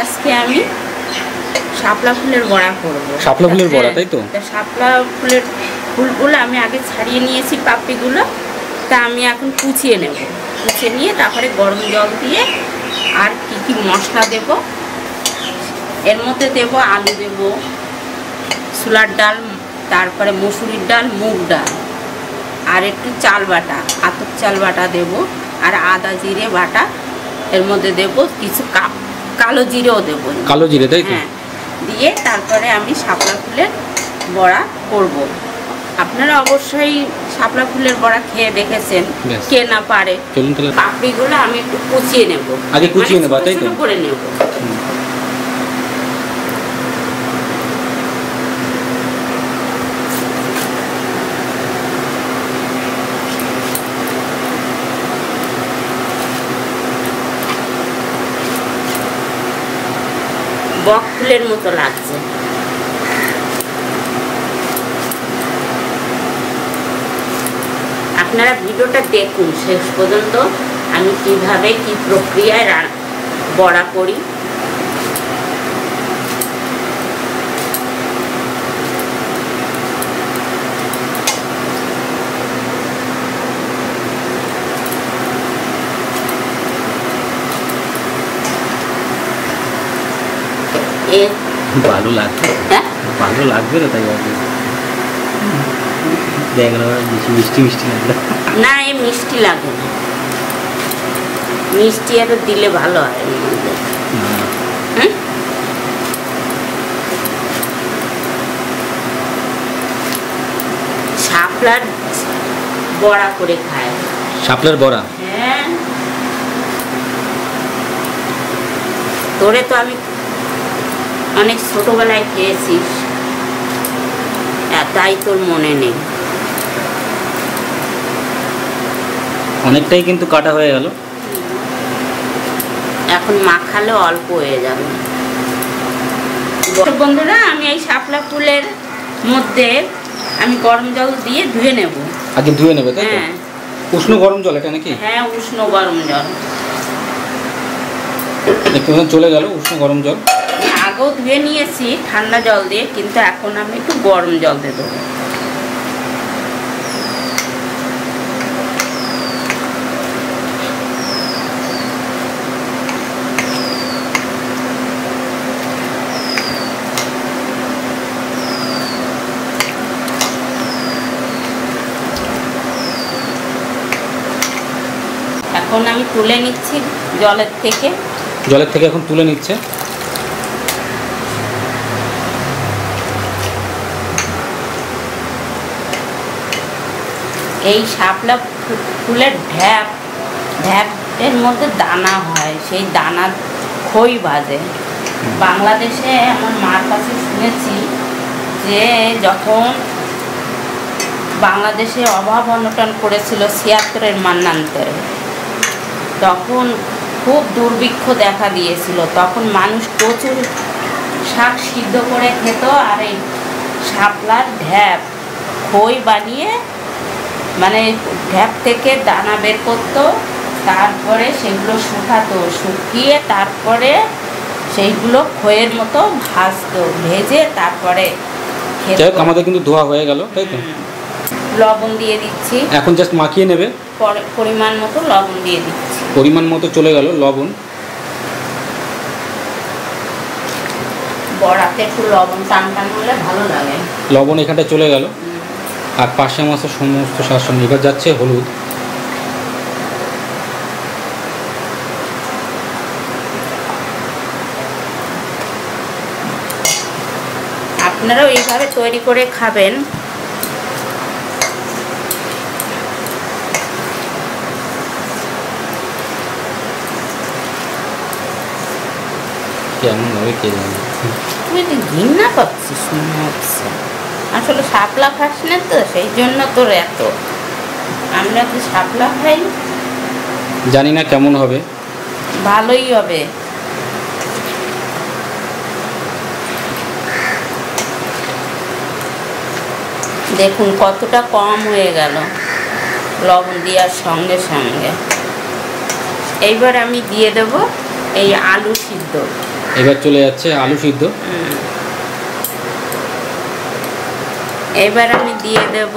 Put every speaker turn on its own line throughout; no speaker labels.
আজকে আমি শাপলা ফুলের বড়া করব।
শাপলা ফুলের বড়া, তাই তো?
শাপলা ফুলের ফুলগুলো আমি আগে ছাড়িয়ে নিয়েছি, পাপড়িগুলো। তা আমি এখন কুচিয়ে নেব। কুচিয়ে নিয়ে তারপরে গরম জল দিয়ে আর কি কি মশলা দেব, এর মধ্যে দেব আলু, দেব ছোলার ডাল, তারপরে মসুরির ডাল, মুগ ডাল, আর একটু চাল বাটা, আতপ চাল বাটা দেব, আর আদা জিরে বাটা এর মধ্যে দেব, কিছু কালো জিরেও দেব।
কালো জিরে, তাই তো?
হ্যাঁ, দিয়ে তারপরে আমি শাপলা ফুলের বড়া করব। আপনারা অবশ্যই শাপলা ফুলের বড়া খেয়ে দেখেছেন, কে না পারে।
চলুন তাহলে
পাপড়িগুলো আমি একটু কুচিয়ে নেব।
আগে কুচিয়ে নেব, তাই তো?
করে নেব। বক ফুলের মতো লাগছে। আপনারা ভিডিওটা দেখুন শেষ পর্যন্ত, আমি কিভাবে কি প্রক্রিয়ায় বড়া করি।
ভালো লাগবে, ভালো লাগবে না, তাই দেখলো মিষ্টি মিষ্টি লাগবে
না, এই মিষ্টি লাগে না, মিষ্টি আরো দিলে ভালো হয়। শাপলার বড়া করে খায়।
শাপলার বড়া?
হ্যাঁ, তোরে তো আমি অনেক ছোটবেলায় খেয়েছিস, তাই তোর মনে নেই।
অনেকটাই কিন্তু কাটা হয়ে গেল,
এখন মাখালে অল্প হয়ে যাবে। বন্ধুরা, আমি এই শাপলা ফুলের মধ্যে আমি গরম জল দিয়ে ধুয়ে নেব।
আগে ধুয়ে নেবে, তাই তো?
হ্যাঁ,
উষ্ণ গরম জল এটা নাকি?
হ্যাঁ, উষ্ণ গরম জল।
একটু চলে গেল উষ্ণ গরম জল।
আগেও ধুয়ে নিয়েছি ঠান্ডা জল দিয়ে, কিন্তু এখন আমি একটু গরম জল দিয়ে দেবো। এখন আমি তুলে নিচ্ছি জলের থেকে।
জলের থেকে এখন তুলে নিচ্ছে।
এই শাপলা ফুলের ঢ্যাপ এর মধ্যে দানা হয়, সেই দানা খই বাজে। বাংলাদেশে আমার মার কাছে শুনেছি যে যখন বাংলাদেশে অভাব অনটন করেছিল ৭৬-এর মান্নান্তরে, তখন খুব দুর্ভিক্ষ দেখা দিয়েছিল। তখন মানুষ প্রচুর শাক সিদ্ধ করে খেত, আর এই শাপলার ঢ্যাপ খই বানিয়ে, মানে ঢ্যাপ থেকে দানা বের করতো, তারপরে সেগুলো শুকাতো, শুকিয়ে তারপরে সেইগুলো খইয়ের মতো ভাজতো, ভেজে তারপরে
খেত। আমাদের কিন্তু ধোয়া হয়ে গেল, তাই তো?
লবণ দিয়ে দিচ্ছি,
এখন জাস্ট মাখিয়ে নেবে।
পরিমাণ মতো লবণ দিয়ে দিচ্ছি।
পরিমাণ মতো চলে গেল লবণ।
বড়াতে একটু লবণ টান টান হলে ভালো লাগে।
লবণ এখানটা চলে গেল, আর পার্শে মাছের সমস্ত শাসন। এবার যাচ্ছে হলুদ।
আপনারাও এইভাবে তৈরি করে খাবেন।
কেমন হবে কে জানে।
তুই তো ঘৃণা পাচ্ছিস মনে হচ্ছে। আসলে শাপলা খাস না তো, সেই জন্য তোর এত। আমরা তো শাপলা খাই,
জানি না কেমন হবে।
ভালোই হবে। দেখুন কতটা কম হয়ে গেল লবণ দেওয়ার সঙ্গে সঙ্গে। এইবার আমি দিয়ে দেব এই আলু সিদ্ধ।
এবার চলে যাচ্ছে আলু সিদ্ধ।
এবার আমি দিয়ে দেব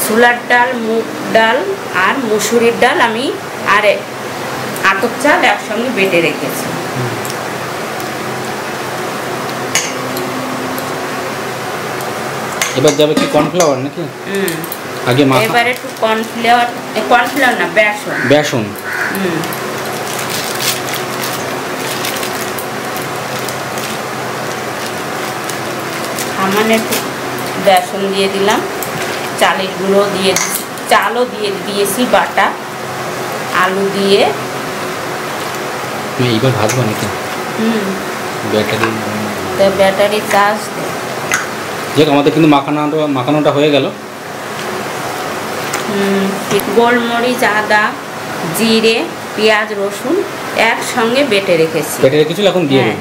ছোলার ডাল, মুগ ডাল আর মুসুরির ডাল আমি আর আতপ চাল একসঙ্গে বেটে রেখেছি।
এবার যাবে কি কর্নফ্লাওয়ার নাকি? আগে মাখা।
এবার একটু কর্নফ্লাওয়ার না, বেসন।
বেসন।
সামান্য একটু বেসন দিয়ে দিলাম, চালের গুঁড়ো দিয়ে চালও দিয়ে দিয়েছি বাটা, আলু দিয়ে।
এইবার ভাজবো নাকি? ব্যাটারি
তো ব্যাটারি চার্জ দেয়।
দেখ আমাদের কিন্তু মাখানোটা হয়ে গেল।
গোলমরিচ, আদা, জিরে, পেঁয়াজ, রসুন একসঙ্গে বেটে রেখেছি।
বেটে রেখেছিল, এখন দিয়ে দেব।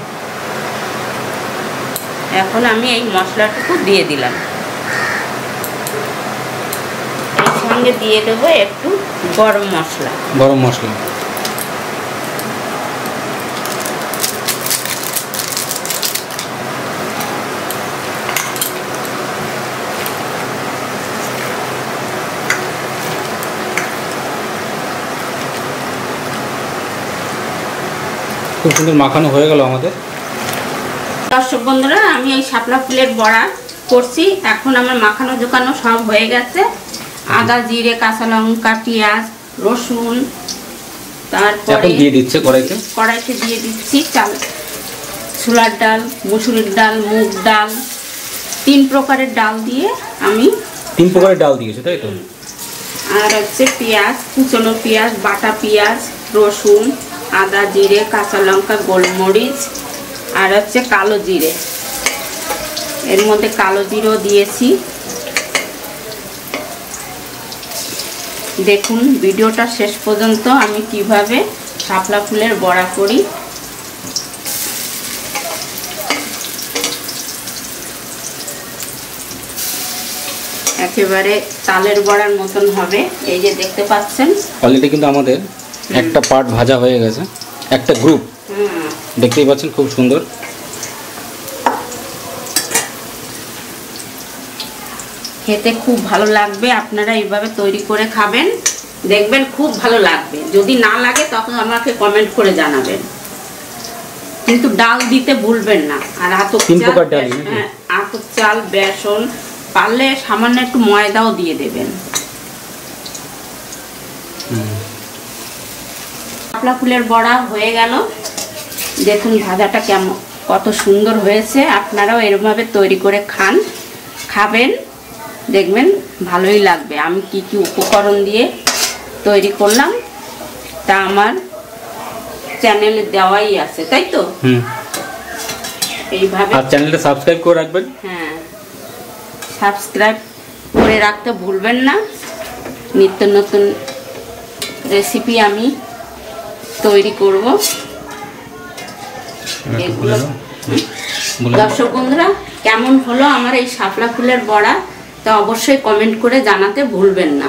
এখন আমি এই মশলাটুকু দিয়ে দিলাম। এর সঙ্গে দিয়ে দেবো একটু গরম মশলা।
গরম মশলা। খুব সুন্দর মাখানো হয়ে গেল আমাদের।
দর্শক বন্ধুরা, আমি এই শাপলা ফুলের বড়া করছি। এখন আমার মাখানো জোকানো সব হয়ে গেছে। আদা, জিরে, কাঁচা লঙ্কা, পেঁয়াজ, রসুন, তারপরে
দিয়ে দিচ্ছে
কড়াইতে দিয়ে দিচ্ছি ছোলার ডাল, মুসুরির ডাল, মুগ ডাল, 3 প্রকারের ডাল দিয়ে আমি
3 প্রকারের ডাল দিয়েছি, তাই তো?
আর হচ্ছে পেঁয়াজ, কুচনো পেঁয়াজ, বাটা পেঁয়াজ, রসুন, আদা, জিরে, কাঁচা লঙ্কা, গোলমরিচ আর হচ্ছে কালো জিরে। এর মধ্যে কালো জিরেও দিয়েছি। দেখুন ভিডিওটা শেষ পর্যন্ত আমি কিভাবে শাপলা ফুলের বড়া করি। একেবারে তালের বড়ার মতন হবে। এই যে দেখতে পাচ্ছেন,
অলরেডি কিন্তু আমাদের একটা পার্ট ভাজা হয়ে গেছে, একটা গ্রুপ। দেখতেই পাচ্ছেন খুব সুন্দর।
খেতে খুব ভালো লাগবে। আপনারা এইভাবে তৈরি করে খাবেন, দেখবেন খুব ভালো লাগবে। যদি না লাগে তখন আমাকে কমেন্ট করে জানাবেন। কিন্তু ডাল দিতে ভুলবেন না। আর আতপ চাল, বেসন, পারলে সামান্য একটু ময়দাও দিয়ে দেবেন। শাপলা ফুলের বড়া হয়ে গেল। দেখুন ভাজাটা কত সুন্দর হয়েছে। আপনারাও এরকমভাবে তৈরি করে খাবেন, দেখবেন ভালোই লাগবে। আমি কি কি উপকরণ দিয়ে তৈরি করলাম তা আমার চ্যানেলে দেওয়াই আছে, তাই তো? এইভাবে
আর চ্যানেলটা সাবস্ক্রাইব করে রাখবেন।
হ্যাঁ, সাবস্ক্রাইব করে রাখতে ভুলবেন না। নিত্য নতুন রেসিপি আমি তৈরি করব। এগুলো দর্শক বন্ধুরা, কেমন হলো আমার এই শাপলা ফুলের বড়া তা অবশ্যই কমেন্ট করে জানাতে ভুলবেন না।